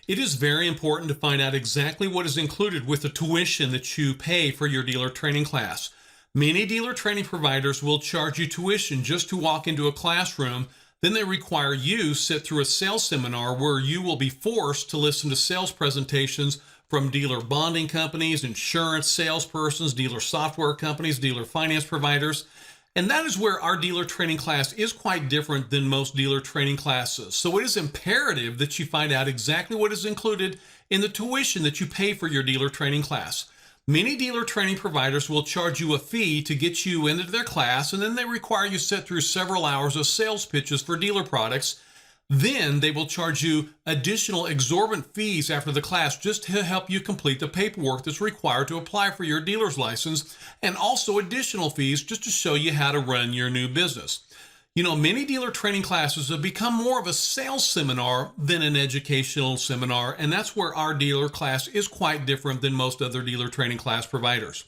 It is very important to find out exactly what is included with the tuition that you pay for your dealer training class. Many dealer training providers will charge you tuition just to walk into a classroom. Then they require you sit through a sales seminar where you will be forced to listen to sales presentations from dealer bonding companies, insurance salespersons, dealer software companies, dealer finance providers. And that is where our dealer training class is quite different than most dealer training classes. So it is imperative that you find out exactly what is included in the tuition that you pay for your dealer training class. Many dealer training providers will charge you a fee to get you into their class, and then they require you sit through several hours of sales pitches for dealer products. Then they will charge you additional exorbitant fees after the class just to help you complete the paperwork that's required to apply for your dealer's license, and also additional fees just to show you how to run your new business. You know, many dealer training classes have become more of a sales seminar than an educational seminar, and that's where our dealer class is quite different than most other dealer training class providers.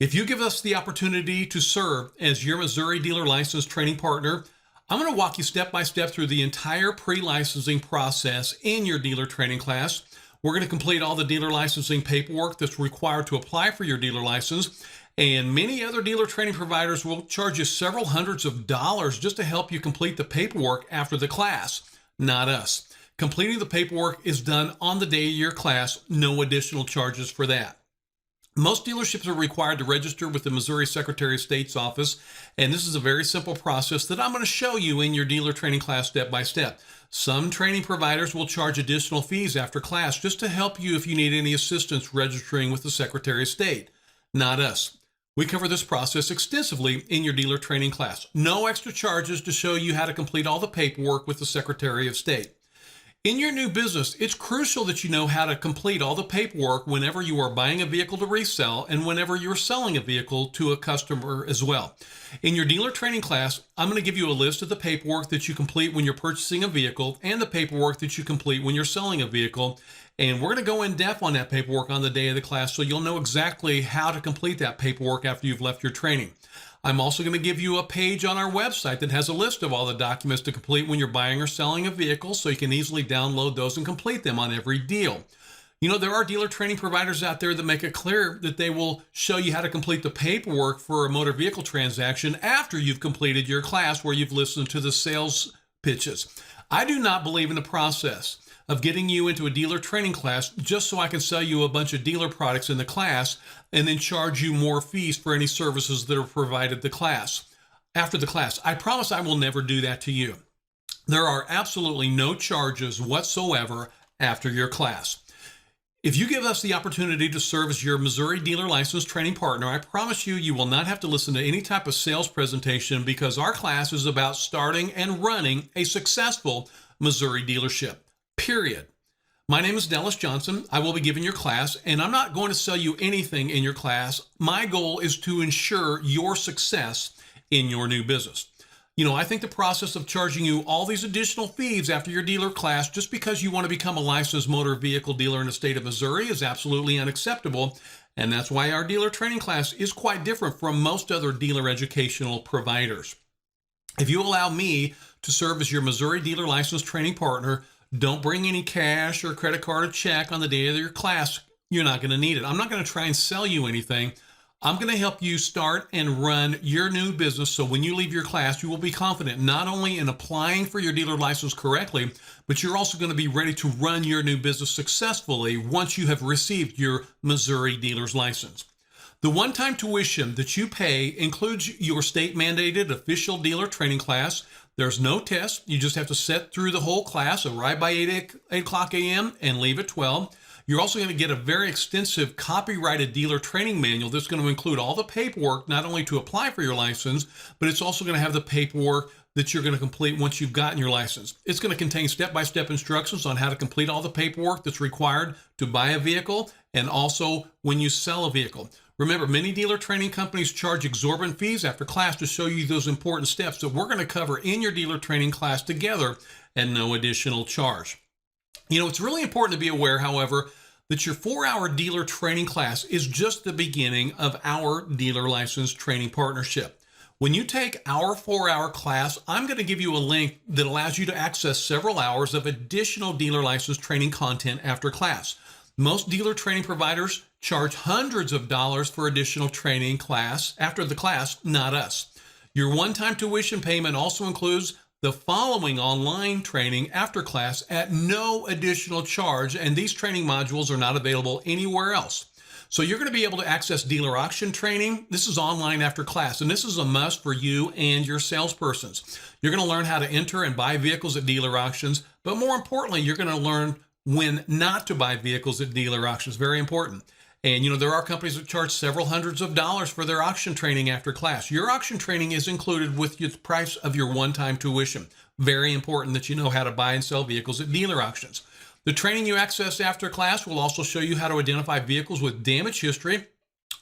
If you give us the opportunity to serve as your Missouri dealer license training partner, I'm going to walk you step by step through the entire pre-licensing process in your dealer training class. We're going to complete all the dealer licensing paperwork that's required to apply for your dealer license. And many other dealer training providers will charge you several hundreds of dollars just to help you complete the paperwork after the class. Not us. Completing the paperwork is done on the day of your class, no additional charges for that. Most dealerships are required to register with the Missouri Secretary of State's office, and this is a very simple process that I'm going to show you in your dealer training class step by step. Some training providers will charge additional fees after class just to help you if you need any assistance registering with the Secretary of State. Not us. We cover this process extensively in your dealer training class. No extra charges to show you how to complete all the paperwork with the Secretary of State. In your new business, it's crucial that you know how to complete all the paperwork whenever you are buying a vehicle to resell and whenever you're selling a vehicle to a customer as well. In your dealer training class, I'm going to give you a list of the paperwork that you complete when you're purchasing a vehicle and the paperwork that you complete when you're selling a vehicle. And we're going to go in depth on that paperwork on the day of the class so you'll know exactly how to complete that paperwork after you've left your training. I'm also going to give you a page on our website that has a list of all the documents to complete when you're buying or selling a vehicle, so you can easily download those and complete them on every deal. You know, there are dealer training providers out there that make it clear that they will show you how to complete the paperwork for a motor vehicle transaction after you've completed your class where you've listened to the sales pitches. I do not believe in the process of getting you into a dealer training class just so I can sell you a bunch of dealer products in the class and then charge you more fees for any services that are provided after the class. I promise I will never do that to you. There are absolutely no charges whatsoever after your class. If you give us the opportunity to serve as your Missouri dealer license training partner, I promise you will not have to listen to any type of sales presentation because our class is about starting and running a successful Missouri dealership. Period. My name is Dallas Johnson. I will be giving your class, and I'm not going to sell you anything in your class. My goal is to ensure your success in your new business. You know, I think the process of charging you all these additional fees after your dealer class just because you want to become a licensed motor vehicle dealer in the state of Missouri is absolutely unacceptable, and that's why our dealer training class is quite different from most other dealer educational providers. If you allow me to serve as your Missouri dealer license training partner, don't bring any cash or credit card or check on the day of your class. You're not going to need it. I'm not going to try and sell you anything. I'm going to help you start and run your new business so when you leave your class, you will be confident not only in applying for your dealer license correctly, but you're also going to be ready to run your new business successfully once you have received your Missouri dealer's license. The one-time tuition that you pay includes your state-mandated official dealer training class. There's no test. You just have to sit through the whole class, arrive by 8 o'clock a.m. and leave at 12. You're also going to get a very extensive copyrighted dealer training manual that's going to include all the paperwork, not only to apply for your license, but it's also going to have the paperwork that you're going to complete once you've gotten your license. It's going to contain step-by-step instructions on how to complete all the paperwork that's required to buy a vehicle and also when you sell a vehicle. Remember, many dealer training companies charge exorbitant fees after class to show you those important steps that we're going to cover in your dealer training class together and no additional charge. You know, it's really important to be aware, however, that your 4-hour dealer training class is just the beginning of our dealer license training partnership. When you take our 4-hour class, I'm going to give you a link that allows you to access several hours of additional dealer license training content after class. Most dealer training providers charge hundreds of dollars for additional training class after the class, not us. Your one-time tuition payment also includes the following online training after class at no additional charge, and these training modules are not available anywhere else. So you're going to be able to access dealer auction training. This is online after class, and this is a must for you and your salespersons. You're going to learn how to enter and buy vehicles at dealer auctions, but more importantly, you're going to learn when not to buy vehicles at dealer auctions. Very important. And there are companies that charge several hundreds of dollars for their auction training after class. Your auction training is included with the price of your one-time tuition. Very important that you know how to buy and sell vehicles at dealer auctions. The training you access after class will also show you how to identify vehicles with damage history.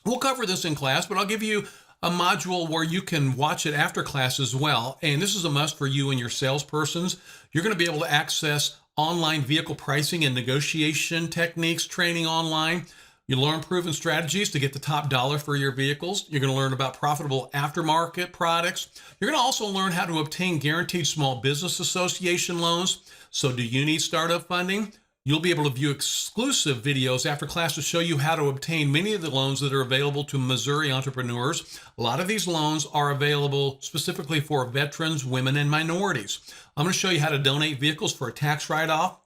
We'll cover this in class, but I'll give you a module where you can watch it after class as well. And this is a must for you and your salespersons. You're going to be able to access online vehicle pricing and negotiation techniques training online. You'll learn proven strategies to get the top dollar for your vehicles. You're going to learn about profitable aftermarket products. You're going to also learn how to obtain guaranteed small business association loans. So do you need startup funding? You'll be able to view exclusive videos after class to show you how to obtain many of the loans that are available to Missouri entrepreneurs. A lot of these loans are available specifically for veterans, women, and minorities. I'm going to show you how to donate vehicles for a tax write-off.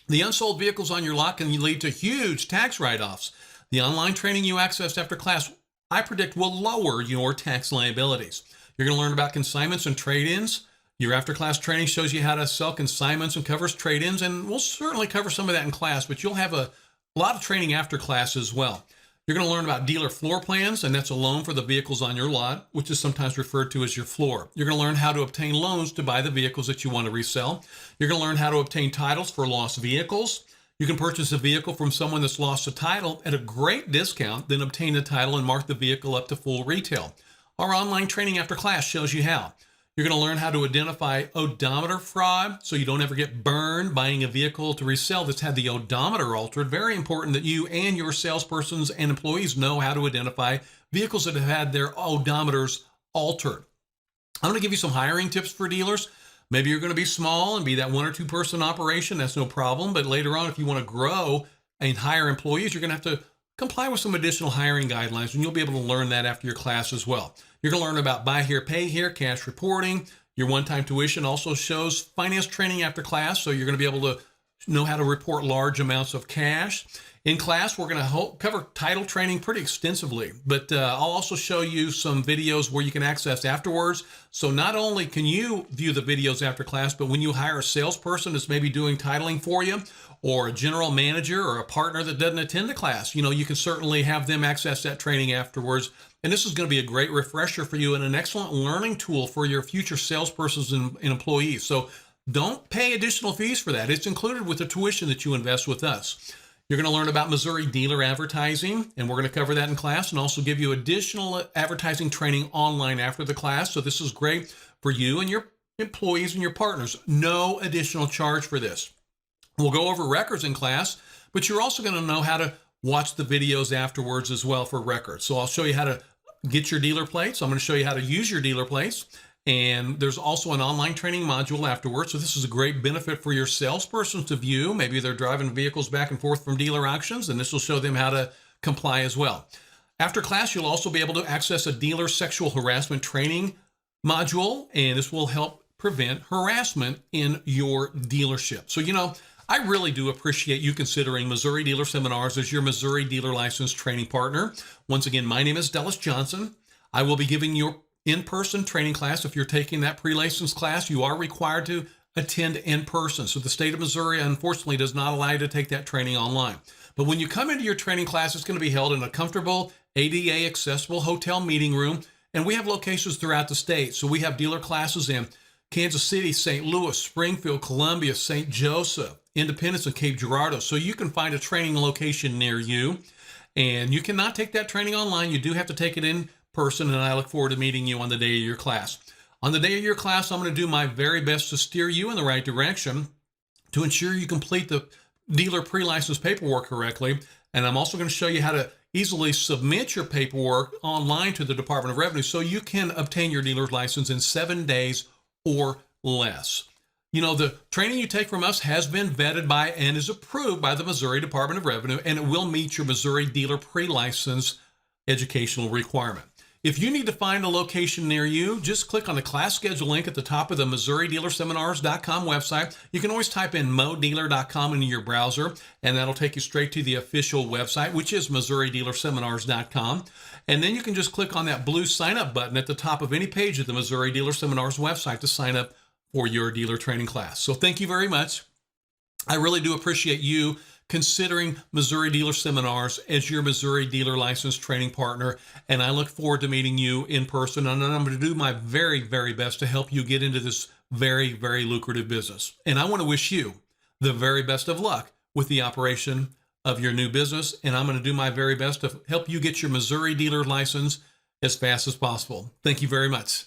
The unsold vehicles on your lot can lead to huge tax write-offs. The online training you access after class, I predict, will lower your tax liabilities. You're going to learn about consignments and trade-ins. Your after-class training shows you how to sell consignments and covers trade-ins, and we'll certainly cover some of that in class, but you'll have a lot of training after class as well. You're going to learn about dealer floor plans, and that's a loan for the vehicles on your lot, which is sometimes referred to as your floor. You're going to learn how to obtain loans to buy the vehicles that you want to resell. You're going to learn how to obtain titles for lost vehicles. You can purchase a vehicle from someone that's lost a title at a great discount, then obtain the title and mark the vehicle up to full retail. Our online training after class shows you how. You're going to learn how to identify odometer fraud so you don't ever get burned buying a vehicle to resell that's had the odometer altered. Very important that you and your salespersons and employees know how to identify vehicles that have had their odometers altered. I'm going to give you some hiring tips for dealers. Maybe you're going to be small and be that 1 or 2 person operation. That's no problem. But later on, if you want to grow and hire employees, you're going to have to comply with some additional hiring guidelines, and you'll be able to learn that after your class as well. You're going to learn about buy here, pay here, cash reporting. Your one-time tuition also shows finance training after class, so you're going to be able to know how to report large amounts of cash. In class, we're going to cover title training pretty extensively, but I'll also show you some videos where you can access afterwards. So not only can you view the videos after class, but when you hire a salesperson that's maybe doing titling for you, or a general manager or a partner that doesn't attend the class, you can certainly have them access that training afterwards. And this is going to be a great refresher for you and an excellent learning tool for your future salespersons and employees. So don't pay additional fees for that. It's included with the tuition that you invest with us. You're going to learn about Missouri dealer advertising, and we're going to cover that in class and also give you additional advertising training online after the class. So this is great for you and your employees and your partners. No additional charge for this. We'll go over records in class, but you're also going to know how to watch the videos afterwards as well for records. So I'll show you how to get your dealer plates. I'm going to show you how to use your dealer plates. And there's also an online training module afterwards. So this is a great benefit for your salesperson to view. Maybe they're driving vehicles back and forth from dealer auctions, and this will show them how to comply as well. After class, you'll also be able to access a dealer sexual harassment training module, and this will help prevent harassment in your dealership. So, I really do appreciate you considering Missouri Dealer Seminars as your Missouri Dealer License training partner. Once again, my name is Dallas Johnson. I will be giving your in-person training class. If you're taking that pre-license class, you are required to attend in person. So the state of Missouri, unfortunately, does not allow you to take that training online. But when you come into your training class, it's going to be held in a comfortable, ADA accessible hotel meeting room. And we have locations throughout the state. So we have dealer classes in Kansas City, St. Louis, Springfield, Columbia, St. Joseph, Independence, and Cape Girardeau. So you can find a training location near you. And you cannot take that training online. You do have to take it in person, and I look forward to meeting you on the day of your class. On the day of your class, I'm going to do my very best to steer you in the right direction to ensure you complete the dealer pre-license paperwork correctly. And I'm also going to show you how to easily submit your paperwork online to the Department of Revenue so you can obtain your dealer's license in 7 days or less. You know, the training you take from us has been vetted by and is approved by the Missouri Department of Revenue, and it will meet your Missouri dealer pre-license educational requirement. If you need to find a location near you, just click on the class schedule link at the top of the MissouriDealerSeminars.com website. You can always type in modealer.com into your browser, and that'll take you straight to the official website, which is MissouriDealerSeminars.com. And then you can just click on that blue sign up button at the top of any page of the Missouri Dealer Seminars website to sign up for your dealer training class. So thank you very much. I really do appreciate you considering Missouri Dealer Seminars as your Missouri dealer license training partner. And I look forward to meeting you in person. And I'm going to do my very, very best to help you get into this very, very lucrative business. And I want to wish you the very best of luck with the operation of your new business. And I'm going to do my very best to help you get your Missouri dealer license as fast as possible. Thank you very much.